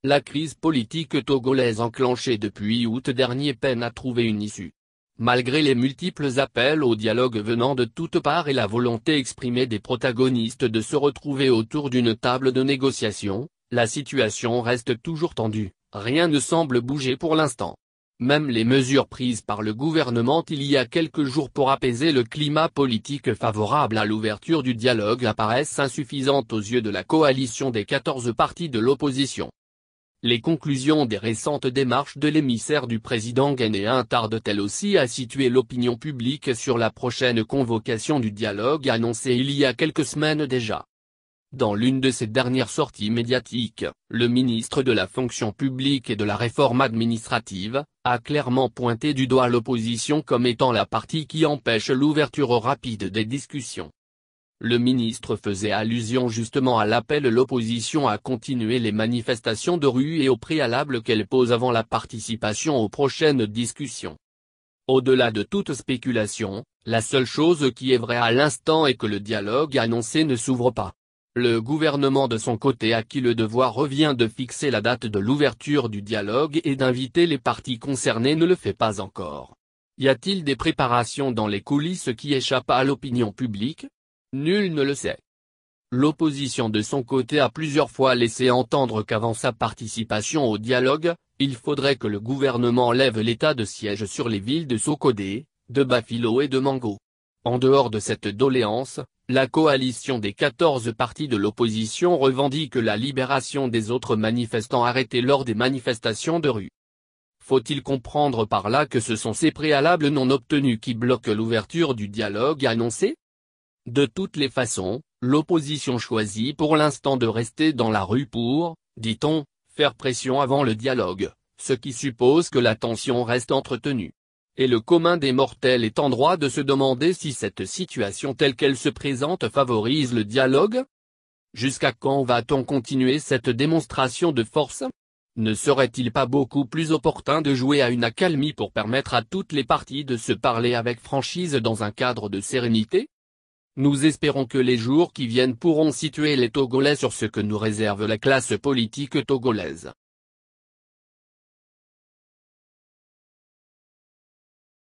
La crise politique togolaise enclenchée depuis août dernier peine à trouver une issue. Malgré les multiples appels au dialogue venant de toutes parts et la volonté exprimée des protagonistes de se retrouver autour d'une table de négociation, la situation reste toujours tendue, rien ne semble bouger pour l'instant. Même les mesures prises par le gouvernement il y a quelques jours pour apaiser le climat politique favorable à l'ouverture du dialogue apparaissent insuffisantes aux yeux de la coalition des 14 partis de l'opposition. Les conclusions des récentes démarches de l'émissaire du président ghanéen tardent-elles aussi à situer l'opinion publique sur la prochaine convocation du dialogue annoncée il y a quelques semaines déjà. Dans l'une de ses dernières sorties médiatiques, le ministre de la Fonction publique et de la Réforme administrative a clairement pointé du doigt l'opposition comme étant la partie qui empêche l'ouverture rapide des discussions. Le ministre faisait allusion justement à l'appel de l'opposition à continuer les manifestations de rue et au préalable qu'elle pose avant la participation aux prochaines discussions. Au-delà de toute spéculation, la seule chose qui est vraie à l'instant est que le dialogue annoncé ne s'ouvre pas. Le gouvernement de son côté à qui le devoir revient de fixer la date de l'ouverture du dialogue et d'inviter les parties concernées ne le fait pas encore. Y a-t-il des préparations dans les coulisses qui échappent à l'opinion publique ? Nul ne le sait. L'opposition de son côté a plusieurs fois laissé entendre qu'avant sa participation au dialogue, il faudrait que le gouvernement lève l'état de siège sur les villes de Sokodé, de Bafilo et de Mango. En dehors de cette doléance, la coalition des 14 partis de l'opposition revendique la libération des autres manifestants arrêtés lors des manifestations de rue. Faut-il comprendre par là que ce sont ces préalables non obtenus qui bloquent l'ouverture du dialogue annoncé ? De toutes les façons, l'opposition choisit pour l'instant de rester dans la rue pour, dit-on, faire pression avant le dialogue, ce qui suppose que la tension reste entretenue. Et le commun des mortels est en droit de se demander si cette situation telle qu'elle se présente favorise le dialogue ? Jusqu'à quand va-t-on continuer cette démonstration de force ? Ne serait-il pas beaucoup plus opportun de jouer à une accalmie pour permettre à toutes les parties de se parler avec franchise dans un cadre de sérénité ? Nous espérons que les jours qui viennent pourront situer les Togolais sur ce que nous réserve la classe politique togolaise.